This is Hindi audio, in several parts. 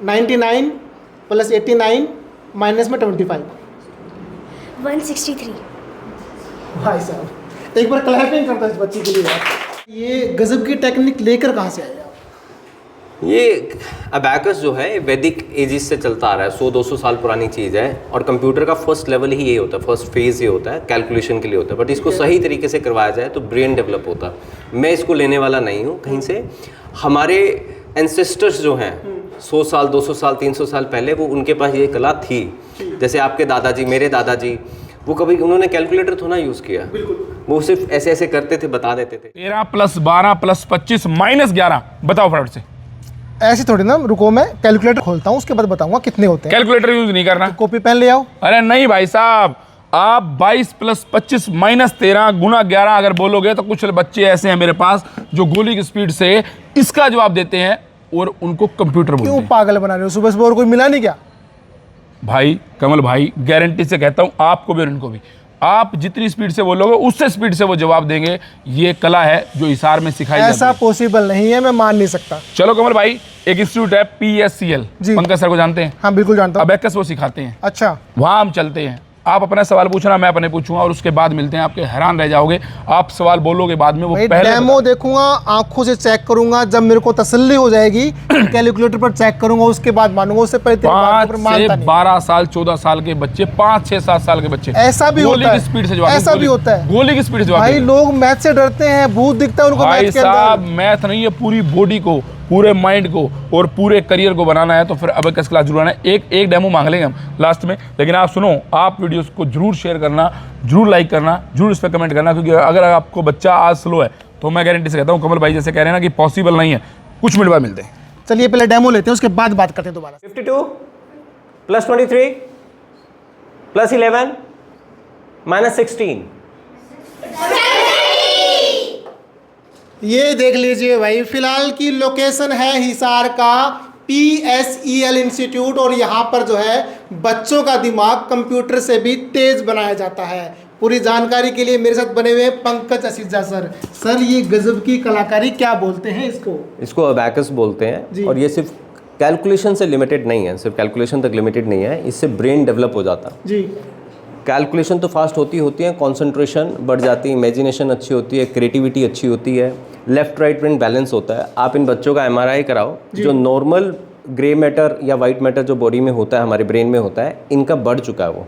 99 प्लस 89 माइनस में 25। 163। भाई साहब एक बार क्लैपिंग करता है इस बच्चे के लिए यार। ये गजब की टेक्निक लेकर कहाँ से आया? ये अबैकस जो है वैदिक एजिस से चलता आ रहा है, 100-200 साल पुरानी चीज़ है। और कंप्यूटर का फर्स्ट लेवल ही ये होता है, फर्स्ट फेज़ ये होता है, कैलकुलेशन के लिए होता है। बट इसको सही तरीके से करवाया जाए तो ब्रेन डेवलप होता है। मैं इसको लेने वाला नहीं हूँ कहीं से। हमारे एंसेस्टर्स जो हैं 100 साल 200 साल 300 साल पहले, वो उनके पास ये कला थी। जैसे आपके दादाजी, मेरे दादाजी, वो कभी उन्होंने कैलकुलेटर थोड़ा यूज़ किया, वो सिर्फ ऐसे ऐसे करते थे, बता देते थे। 13 + 12 + 25 - 11 बताओ फटाफट से। ऐसे थोड़ी ना, रुको मैं कैलकुलेटर खोलता हूँ उसके बाद बताऊंगा कितने होते हैं। कैलकुलेटर यूज नहीं करना। कॉपी पेन ले आओ। अरे नहीं भाई साहब, आप 22 + 25 - 13 × 11 अगर बोलोगे तो कुछ बच्चे ऐसे हैं मेरे पास जो गोली की स्पीड से इसका जवाब देते हैं और उनको कंप्यूटर बोलते क्यों हैं। पागल बना रहे हो? सुबह सुबह और कोई मिला नहीं क्या? भाई कमल भाई, गारंटी से कहता हूं आपको भी और इनको भी, आप जितनी स्पीड से बोलोगे उससे स्पीड से वो जवाब देंगे। ये कला है जो हिसार में सिखाई जाती है। ऐसा पॉसिबल नहीं है, मैं मान नहीं सकता। चलो कमल भाई, एक इंस्टीट्यूट है PSCL, जी। पंकज सर को जानते हैं? हाँ बिल्कुल जानता हूँ। अबैकस वो सिखाते हैं। अच्छा, वहाँ हम चलते हैं। आप अपना सवाल पूछना, मैं अपने पूछूंगा और उसके बाद मिलते हैं। आपके हैरान रह जाओगे, आप सवाल बोलोगे बाद में वो भाई पहले डेमो देखूंगा, आंखों से चेक करूंगा, जब मेरे को तसल्ली हो जाएगी कैलकुलेटर पर चेक करूंगा, उसके बाद मानूंगा। उससे पहले तेरी बात 5 पर से मानता नहीं। 12 साल 14 साल के बच्चे, 5 6 7 साल के बच्चे ऐसा भी गोली होता की है। स्पीड से जवाब ऐसा गोली- भी होता है। गोली की स्पीड से जवाब भाई देंगे। लोग मैथ से डरते हैं, भूत दिखता है उनको भाई मैथ के साहब, अंदर। मैथ नहीं है, पूरी बॉडी को, पूरे माइंड को और पूरे करियर को बनाना है तो फिर अबैकस क्लास जरूर आना है। एक डेमो मांग लेंगे हम लास्ट में। लेकिन आप सुनो, आप वीडियोस को जरूर शेयर करना, जरूर लाइक करना, जरूर इस पर कमेंट करना, क्योंकि अगर आपको बच्चा आज स्लो है तो मैं गारंटी से कहता हूँ, कमल भाई जैसे कह रहे हैं ना कि पॉसिबल नहीं है, कुछ मिनट बाद मिलते हैं। चलिए पहले डेमो लेते हैं, उसके बाद बात करते हैं दोबारा। 52 + 23 + 11 - 16। ये देख लीजिए भाई, फिलहाल की लोकेशन है हिसार का PSEL इंस्टीट्यूट, और यहाँ पर जो है बच्चों का दिमाग कंप्यूटर से भी तेज बनाया जाता है। पूरी जानकारी के लिए मेरे साथ बने हुए हैं पंकज असीजा सर। सर ये गजब की कलाकारी क्या बोलते हैं इसको? इसको अबैकस बोलते जी। हैं। और ये सिर्फ कैलकुलेशन से लिमिटेड नहीं है, सिर्फ कैलकुलेशन तक लिमिटेड नहीं है, इससे ब्रेन डेवलप हो जाता है। जी। कैलकुलेशन तो फास्ट होती है, कंसंट्रेशन बढ़ जाती है, इमेजिनेशन अच्छी होती है, क्रिएटिविटी अच्छी होती है, लेफ्ट राइट ब्रेन बैलेंस होता है। आप इन बच्चों का MRI कराओ, जो नॉर्मल ग्रे मैटर या वाइट मैटर जो बॉडी में होता है, हमारे ब्रेन में होता है, इनका बढ़ चुका है वो।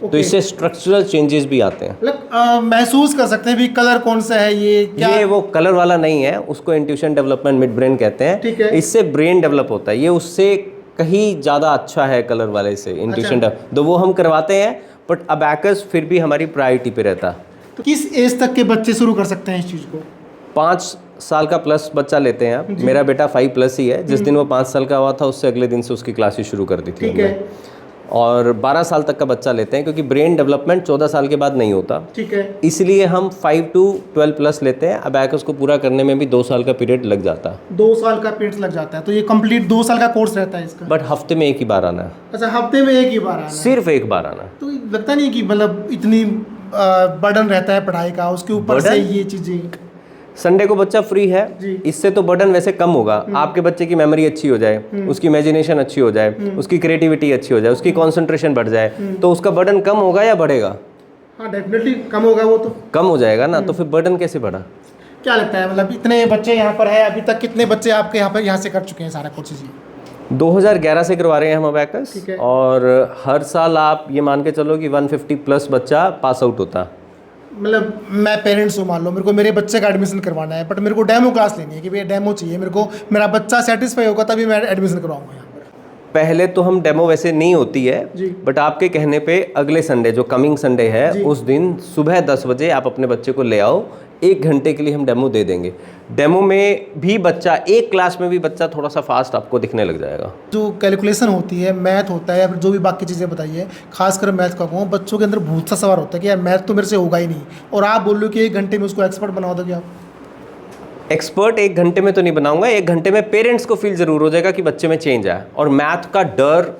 तो इससे स्ट्रक्चरल चेंजेस भी आते हैं। मतलब महसूस कर सकते हैं भी कलर कौन सा है, ये क्या? ये वो कलर वाला नहीं है, उसको इंट्यूशन डेवलपमेंट मिड ब्रेन कहते हैं। ठीक है। इससे ब्रेन डेवलप होता है, ये उससे कहीं ज़्यादा अच्छा है कलर वाले से इंट्यूशन तो वो हम करवाते हैं। बट अबैकस फिर भी हमारी प्रायोरिटी पे रहता है। तो किस एज तक के बच्चे शुरू कर सकते हैं इस चीज़ को? 5 साल का प्लस बच्चा लेते हैं आप। मेरा बेटा 5+ ही है। जिस दिन वो 5 साल का हुआ था उससे अगले दिन से उसकी क्लासेस शुरू कर दी थी ठीक हमने। है। और 12 साल तक का बच्चा लेते हैं, क्योंकि ब्रेन डेवलपमेंट 14 साल के बाद नहीं होता। ठीक है। इसलिए हम 5 to 12+ लेते हैं। अबैकस को पूरा करने में भी 2 साल का पीरियड लग जाता है। 2 साल का पीरियड लग जाता है, तो ये कंप्लीट 2 साल का कोर्स रहता है इसका? बट हफ्ते में एक ही बार आना है, अच्छा, हफ्ते में एक ही बार आना है। सिर्फ एक बार आना है। तो लगता नहीं कि मतलब इतनी बर्डन रहता है पढ़ाई का, उसके ऊपर से Burden? ये चीज़ें। संडे को बच्चा फ्री है, जी। इससे तो बर्डन वैसे कम होगा। आपके बच्चे की मेमोरी अच्छी हो जाए, उसकी इमेजिनेशन अच्छी हो जाए, उसकी क्रिएटिविटी अच्छी हो जाए, उसकी कंसंट्रेशन बढ़ जाए, तो उसका बर्डन कम होगा या बढ़ेगा? हाँ डेफिनेटली कम होगा वो तो। कम हो जाएगा ना, तो फिर बर्डन कैसे बढ़ा? क्या लगता है, मतलब इतने बच्चे यहाँ पर है, अभी तक कितने बच्चे आपके यहाँ से कर चुके हैं सारा कोर्सेज? 2011 से करवा रहे हैं हम अबैकस। ठीक है। और हर साल आप ये मान के चलो कि 150+ बच्चा पास आउट होता। मतलब मैं पेरेंट्स हूँ, मान लो मेरे को मेरे बच्चे का एडमिशन करवाना है, बट मेरे को डेमो क्लास लेनी है कि भैया डेमो चाहिए मेरे को, मेरा बच्चा सेटिस्फाई होगा तभी मैं एडमिशन करवाऊंगा यहाँ पर। पहले तो हम डेमो वैसे नहीं होती है, जी। बट आपके कहने पे अगले संडे जो कमिंग संडे है जी। उस दिन सुबह 10 बजे आप अपने बच्चे को ले आओ। 1 घंटे के लिए हम डेमो दे देंगे। डेमो में भी बच्चा, एक क्लास में भी बच्चा थोड़ा सा फास्ट आपको दिखने लग जाएगा। जो कैलकुलेशन होती है, मैथ होता है, या फिर जो भी बाकी चीज़ें बताइए, खासकर मैथ का कहूँ, बच्चों के अंदर भूत सा सवार होता है कि यार मैथ तो मेरे से होगा ही नहीं, और आप बोल रहे हो कि 1 घंटे में उसको एक्सपर्ट बना दोगे आप? एक्सपर्ट 1 घंटे में तो नहीं बनाऊंगा, 1 घंटे में पेरेंट्स को फील जरूर हो जाएगा कि बच्चे में चेंज आया। और मैथ का डर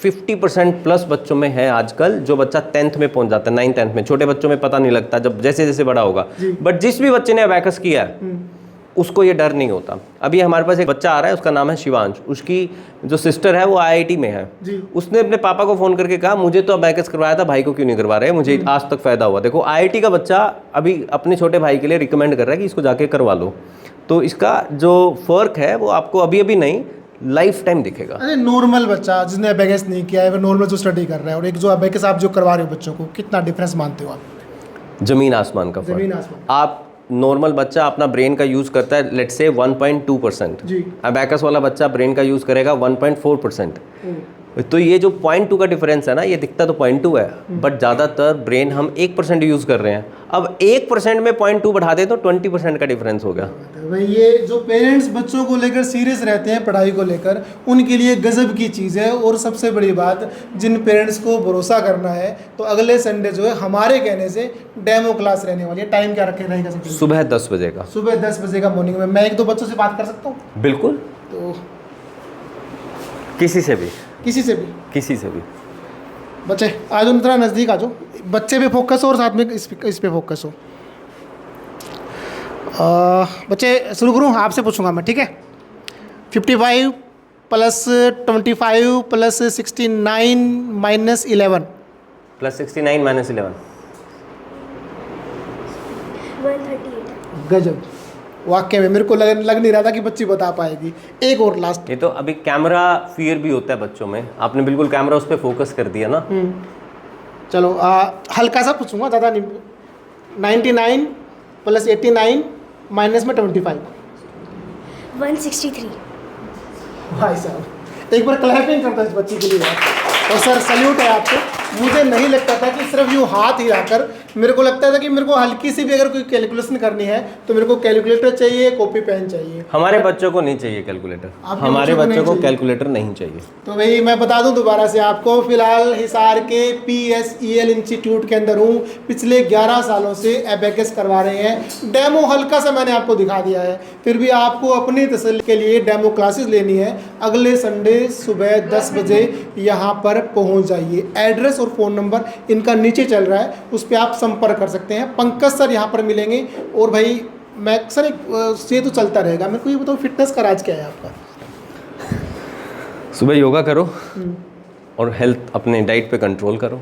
50% + बच्चों में है आजकल, जो बच्चा 10th में पहुंच जाता है, 9th 10th में। छोटे बच्चों में पता नहीं लगता, जब जैसे जैसे बड़ा होगा। बट जिस भी बच्चे ने अबैकस किया है उसको ये डर नहीं होता। अभी हमारे पास एक बच्चा आ रहा है, उसका नाम है शिवांश, उसकी जो सिस्टर है वो IIT में है जी। उसने अपने पापा को फ़ोन करके कहा मुझे तो अबैकस करवाया था, भाई को क्यों नहीं करवा रहे, मुझे आज तक फ़ायदा हुआ। देखो IIT का बच्चा अभी अपने छोटे भाई के लिए रिकमेंड कर रहा है कि इसको जाके करवा लो। तो इसका जो फ़र्क है वो आपको अभी अभी नहीं, लाइफ टाइम दिखेगा। अरे नॉर्मल बच्चा जिसने अबेकस नहीं किया है, वो नॉर्मल जो स्टडी कर रहा है, और एक जो अबेकस आप जो करवा रहे हो बच्चों को, कितना डिफरेंस मानते हो आप? ज़मीन आसमान का ज़मीन फ़र्क। आसमान। आप नॉर्मल बच्चा अपना ब्रेन का यूज़ करता है लेट्स से 1.2%, जी। अबैकस वाला बच्चा ब्रेन का यूज़ करेगा 1.4%। तो ये जो 0.2 का डिफरेंस है ना, ये दिखता तो 0.2 है बट ज़्यादातर ब्रेन हम 1% यूज़ कर रहे हैं। अब 1% में 0.2 बढ़ा दे तो 20% का डिफरेंस हो गया। भाई ये जो पेरेंट्स बच्चों को लेकर सीरियस रहते हैं पढ़ाई को लेकर, उनके लिए गजब की चीज़ है। और सबसे बड़ी बात, जिन पेरेंट्स को भरोसा करना है तो अगले संडे जो है हमारे कहने से डेमो क्लास रहने वाली है। टाइम क्या रखे रहेगा? सुबह 10 बजे का। सुबह 10 बजे का मॉर्निंग में। मैं 1-2 बच्चों से बात कर सकता हूँ? बिल्कुल, तो किसी से भी, किसी से भी। किसी से भी। बच्चे आ जाओ, थोड़ा नज़दीक आ जाओ, बच्चे पे फोकस हो और साथ में इस पे फोकस हो। बच्चे शुरू करूँ? आपसे पूछूंगा मैं, ठीक है? 55 + 25 + 69 - 11 प्लस 69 माइनस 11 138। गजब, वाकई में मेरे को लग नहीं रहा था कि बच्ची बता पाएगी। एक और लास्ट। ये तो अभी कैमरा फियर भी होता है बच्चों में, आपने बिल्कुल कैमरा उस पर फोकस कर दिया ना। चलो हल्का सा पूछूंगा, ज़्यादा नहीं। 99 + 89 माइनस में 25। 163। भाई साहब एक बार क्लैपिंग करता है इस बच्ची के लिए यार। और सर सल्यूट है आपको। मुझे नहीं लगता था कि सिर्फ यूँ हाथ हिलाकर, मेरे को लगता था कि मेरे को हल्की सी भी अगर कोई कैलकुलेशन करनी है तो मेरे को कैलकुलेटर चाहिए, कॉपी पेन चाहिए। हमारे बच्चों को नहीं चाहिए कैलकुलेटर, आपके हमारे बच्चों को नहीं बच्चों को चाहिए? कैलकुलेटर नहीं चाहिए। तो भाई मैं बता दूं दोबारा से आपको, फिलहाल हिसार के PSEL इंस्टीट्यूट के अंदर हूँ। पिछले 11 सालों से एबेकस करवा रहे हैं। डेमो हल्का सा मैंने आपको दिखा दिया है, फिर भी आपको अपनी तसल्ली के लिए डेमो क्लासेस लेनी है। अगले संडे सुबह 10 बजे यहाँ पर पहुँच जाइए। एड्रेस और फ़ोन नंबर इनका नीचे चल रहा है, उस पर आप संपर्क कर सकते हैं। पंकज सर यहाँ पर मिलेंगे। और भाई मैं सर एक से तो चलता रहेगा, मेरे को ये बताओ फिटनेस का राज क्या है आपका? सुबह योगा करो और हेल्थ अपने डाइट पे कंट्रोल करो,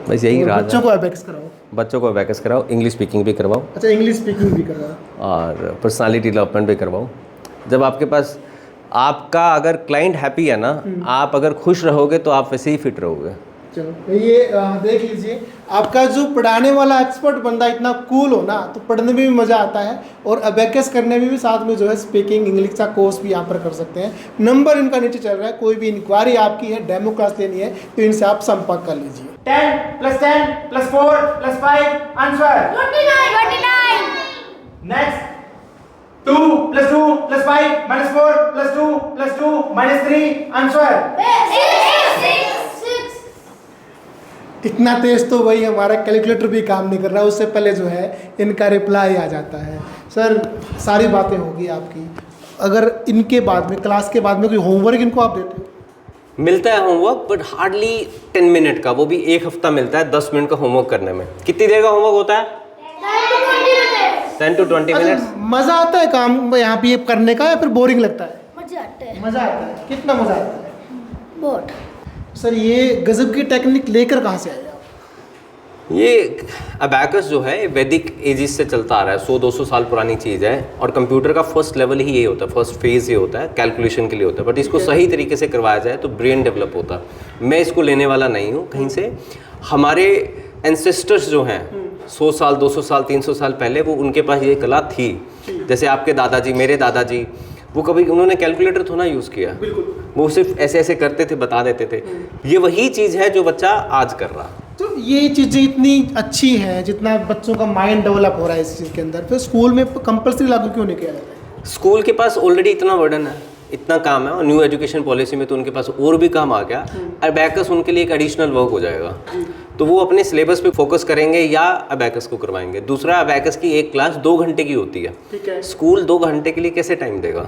बस यही राज बच्चों है। को एबेकस कराओ। बच्चों को अबैकस कराओ, इंग्लिश स्पीकिंग भी करवाओ अच्छा, इंग्लिश स्पीकिंग भी करवाओ। और पर्सनालिटी डेवलपमेंट भी करवाओ। जब आपके पास आपका अगर क्लाइंट हैप्पी है ना, आप अगर खुश रहोगे तो आप वैसे ही फिट रहोगे। चलो ये देख लीजिए, आपका जो पढ़ाने वाला एक्सपर्ट बंदा इतना कूल हो ना, तो पढ़ने में भी मज़ा आता है और अबेकस करने में भी साथ में जो है स्पीकिंग इंग्लिश का कोर्स भी यहाँ पर कर सकते हैं। नंबर इनका नीचे चल रहा है। कोई भी इंक्वायरी आपकी है, डेमो क्लास लेनी है तो इनसे आप संपर्क कर लीजिए। 10 + 10 + 4 + 5 आंसर। 29। Next 2 + 2 + 5 - 4 + 2 + 2 - 3 answer. 6। इतना तेज तो वही हमारा कैलकुलेटर भी काम नहीं कर रहा, उससे पहले जो है इनका रिप्लाई आ जाता है। सर सारी बातें होगी आपकी, अगर इनके बाद में क्लास के बाद में कोई होमवर्क इनको आप देते हो? मिलता है होमवर्क बट हार्डली 10 मिनट का, वो भी एक हफ्ता मिलता है 10 मिनट का होमवर्क करने में। कितनी देर का होमवर्क होता है? 10 to 20 मिनट्स। मज़ा आता है काम यहाँ पे ये करने का या फिर बोरिंग लगता है? मजा आता है मज़ा आता है। कितना मज़ा आता है? बहुत। सर ये गजब की टेक्निक लेकर कहाँ से आए आप? ये अबैकस जो है वैदिक एजिस से चलता आ रहा है, 100-200 साल पुरानी चीज़ है। और कंप्यूटर का फर्स्ट लेवल ही ये होता है, फर्स्ट फेज़ ये होता है, कैलकुलेशन के लिए होता है। बट इसको सही तरीके से करवाया जाए तो ब्रेन डेवलप होता है। मैं इसको लेने वाला नहीं हूँ कहीं से। हमारे एंसेस्टर्स जो हैं 100 साल 200 साल 300 साल पहले, वो उनके पास ये कला थी। जैसे आपके दादाजी, मेरे दादाजी, वो कभी उन्होंने कैलकुलेटर थोड़ा यूज़ किया, वो सिर्फ ऐसे ऐसे करते थे, बता देते थे। ये वही चीज़ है जो बच्चा आज कर रहा। तो ये चीज़ें इतनी अच्छी हैं, जितना बच्चों का माइंड डेवलप हो रहा है इस चीज़ के अंदर, फिर स्कूल में कंपलसरी लागू क्यों नहीं किया जाता है? स्कूल के पास ऑलरेडी इतना वर्डन है, इतना काम है, और न्यू एजुकेशन पॉलिसी में तो उनके पास और भी काम आ गया। अबैकस उनके लिए एक एडिशनल वर्क हो जाएगा, तो वो अपने सिलेबस पे फोकस करेंगे या अबैकस को करवाएंगे। दूसरा, अबैकस की एक क्लास 2 घंटे की होती है। ठीक है। स्कूल 2 घंटे के लिए कैसे टाइम देगा?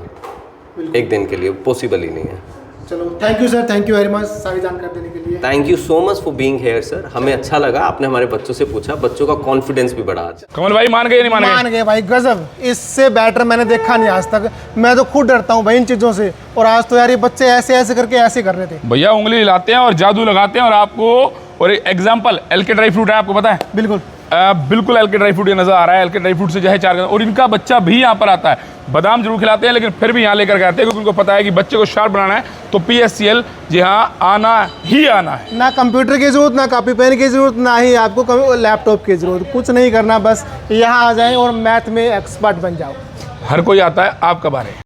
एक दिन के लिए पॉसिबल ही नहीं है। चलो thank you sir, thank you very much सारी जानकारी देने के लिए। Thank you so much for being here sir, हमें अच्छा लगा, आपने हमारे बच्चों से पूछा, बच्चों का कॉन्फिडेंस भी बढ़ा आज। कमल भाई मान गए या नहीं मान गए? मान गए भाई, गजब, इससे बेटर मैंने देखा नहीं आज तक। मैं तो खुद डरता हूँ भाई इन चीज़ों से, और आज तो यार ये बच्चे ऐसे ऐसे करके ऐसे कर रहे थे। भैया उंगली हिलाते हैं और जादू लगाते हैं और आपको, और एग्जाम्पल एलके ड्राई फ्रूट है, आपको पता है? बिल्कुल बिल्कुल एलके ड्राई फ्रूट ये नजर आ रहा है। एलके ड्राई फ्रूट से जो है 4 और इनका बच्चा भी यहाँ पर आता है। बादाम जरूर खिलाते हैं लेकिन फिर भी यहाँ लेकर के आते हैं क्योंकि उनको पता है कि बच्चे को शार्प बनाना है तो PSCL जी हाँ आना ही आना है। ना कंप्यूटर की जरूरत, ना कॉपी पेन की जरूरत, ना ही आपको लैपटॉप की जरूरत, कुछ नहीं करना, बस यहाँ आ जाएं और मैथ में एक्सपर्ट बन जाओ। हर कोई आता है, आप कब आ रहे हैं?